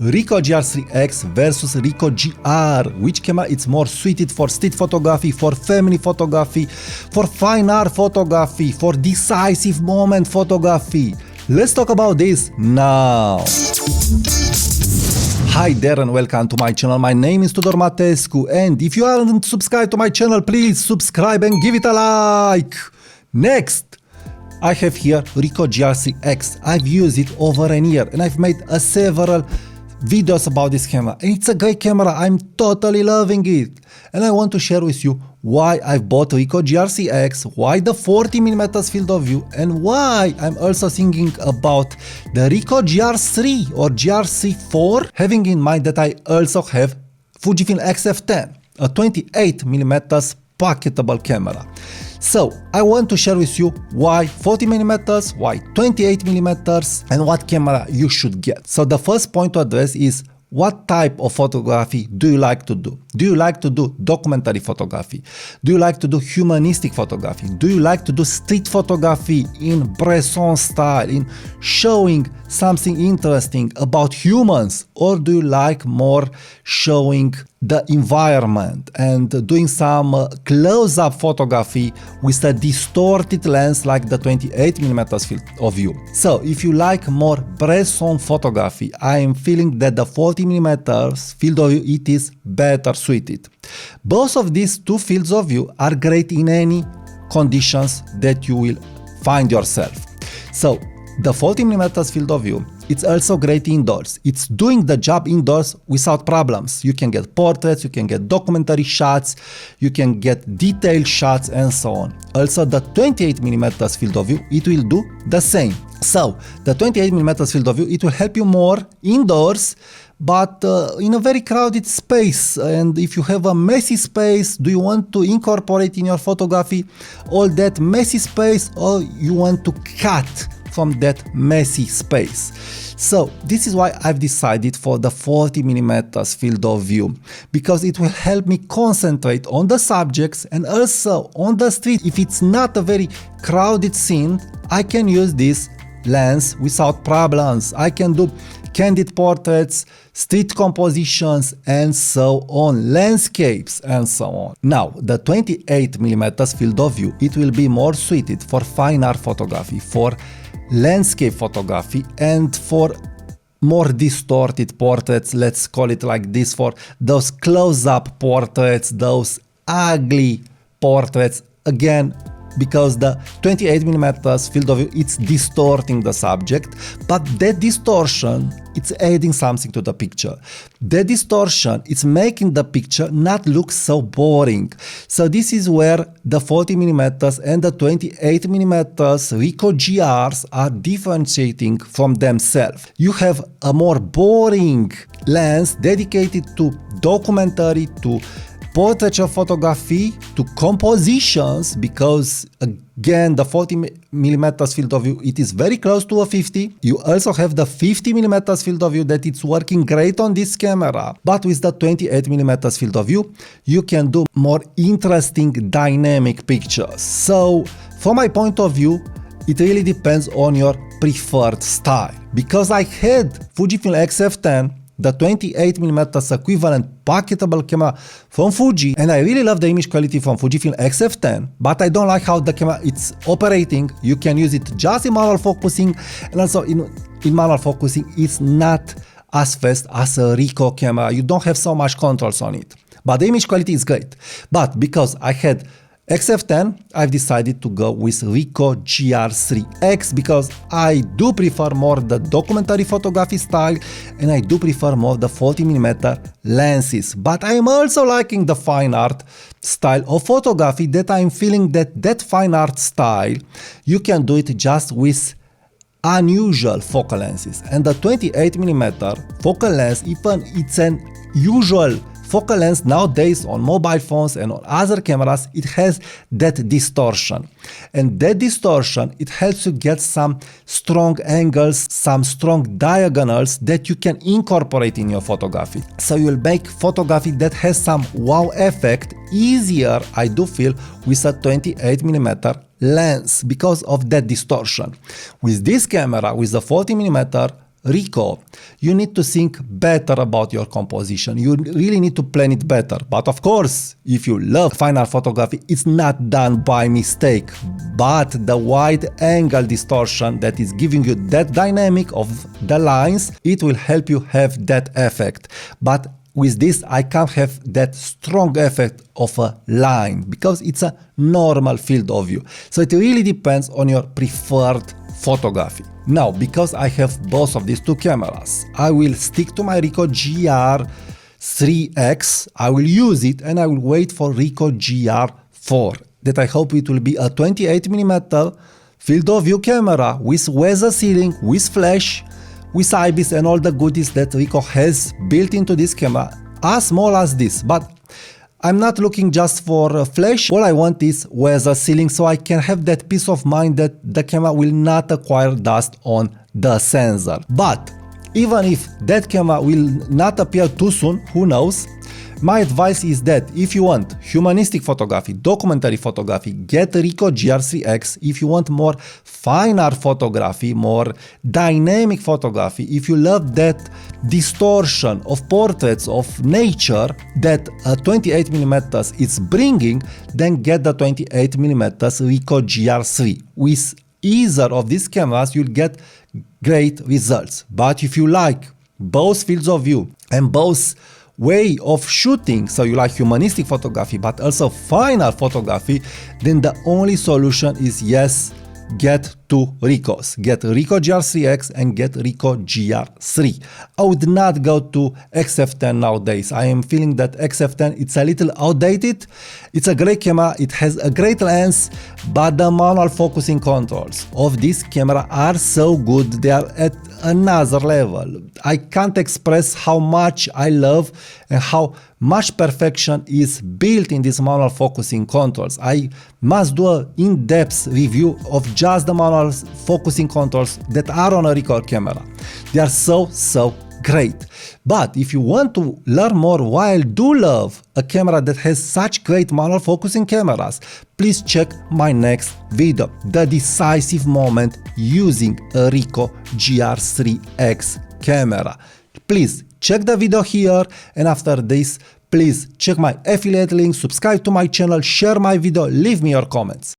Ricoh GR3X versus Ricoh GR. Which camera is more suited for street photography, for family photography, for fine art photography, for decisive moment photography? Let's talk about this now. Hi there and welcome to my channel. My name is Tudor Matescu, and if you haven't subscribed to my channel, please subscribe and give it a like. Next, I have here Ricoh GR3X. I've used it over a year and I've made several videos about this camera, and it's a great camera. I'm totally loving it, and I want to share with you why I've bought Ricoh GR3X, why the 40mm field of view, and why I'm also thinking about the Ricoh GR3 or GR3 IV, having in mind that I also have Fujifilm X-F10, a 28mm pocketable camera. So I want to share with you why 40mm, why 28mm, and what camera you should get. So the first point to address is, what type of photography do you like to do? Do you like to do documentary photography? Do you like to do humanistic photography? Do you like to do street photography in Bresson style, in showing something interesting about humans? Or do you like more showing the environment and doing some close-up photography with a distorted lens like the 28mm field of view? So if you like more Bresson photography, I am feeling that the 40mm field of view, it is better suited. Both of these two fields of view are great in any conditions that you will find yourself. So the 40mm field of view, it's also great indoors. It's doing the job indoors without problems. You can get portraits, you can get documentary shots, you can get detailed shots, and so on. Also, the 28mm field of view, it will do the same. So the 28mm field of view, it will help you more indoors, but in a very crowded space. And if you have a messy space, do you want to incorporate in your photography all that messy space, or you want to cut from that messy space? So this is why I've decided for the 40mm field of view, because it will help me concentrate on the subjects, and also on the street. If it's not a very crowded scene, I can use this lens without problems. I can do candid portraits, street compositions, and so on, landscapes, and so on. Now, the 28mm field of view, it will be more suited for fine art photography, for landscape photography, and for more distorted portraits, let's call it like this, for those close-up portraits, those ugly portraits, again, because the 28mm field of view, it's distorting the subject, but that distortion, it's adding something to the picture. That distortion, it's making the picture not look so boring. So this is where the 40mm and the 28mm Ricoh GRs are differentiating from themselves. You have a more boring lens dedicated to documentary, to portraiture photography, to compositions, because again the 40mm field of view, it is very close to a 50. You also have the 50mm field of view that it's working great on this camera, but with the 28mm field of view, you can do more interesting dynamic pictures. So from my point of view, it really depends on your preferred style. Because I had Fujifilm X-F10, the 28mm equivalent pocketable camera from Fuji, and I really love the image quality from Fujifilm X-F10, but I don't like how the camera it's operating. You can use it just in manual focusing, and also in manual focusing it's not as fast as a Ricoh camera. You don't have so much controls on it, but the image quality is great. But because I had X-F10, I've decided to go with Ricoh GR3X, because I do prefer more the documentary photography style, and I do prefer more the 40mm lenses. But I am also liking the fine art style of photography, that I'm feeling that fine art style, you can do it just with unusual focal lenses. And the 28mm focal lens, even it's an usual focal lens nowadays on mobile phones and on other cameras, it has that distortion. And that distortion, it helps you get some strong angles, some strong diagonals that you can incorporate in your photography. So you will make photography that has some wow effect easier, I do feel, with a 28mm lens because of that distortion. With this camera, with the 40mm Ricoh, you need to think better about your composition. You really need to plan it better. But of course, if you love fine art photography, it's not done by mistake. But the wide angle distortion that is giving you that dynamic of the lines, it will help you have that effect. But with this, I can't have that strong effect of a line because it's a normal field of view. So it really depends on your preferred photography. Now, because I have both of these two cameras, I will stick to my Ricoh GR3X. I will use it and I will wait for Ricoh GR4. That I hope it will be a 28mm field of view camera with weather sealing, with flash, with IBIS and all the goodies that Ricoh has built into this camera, as small as this. But I'm not looking just for flash. All I want is weather sealing so I can have that peace of mind that the camera will not acquire dust on the sensor. But even if that camera will not appear too soon, who knows? My advice is that if you want humanistic photography, documentary photography, get Ricoh GR3X. If you want more fine art photography, more dynamic photography, if you love that distortion of portraits of nature that 28mm is bringing, then get the 28mm Ricoh GR3. With either of these cameras, you'll get great results. But if you like both fields of view and both way of shooting, so you like humanistic photography but also fine art photography, then the only solution is yes, get two Ricohs. Get Ricoh GR3X and get Ricoh GR3. I would not go to XF10 nowadays. I am feeling that XF10, it's a little outdated. It's a great camera, it has a great lens, but the manual focusing controls of this camera are so good, they are at another level. I can't express how much I love and how much perfection is built in these manual focusing controls. I must do an in-depth review of just the manual focusing controls that are on a Ricoh camera. They are so great. But if you want to learn more while do love a camera that has such great manual focusing cameras, please check my next video, the decisive moment using a Ricoh GR3X camera. Please check the video here, and after this, please check my affiliate link, subscribe to my channel, share my video, leave me your comments.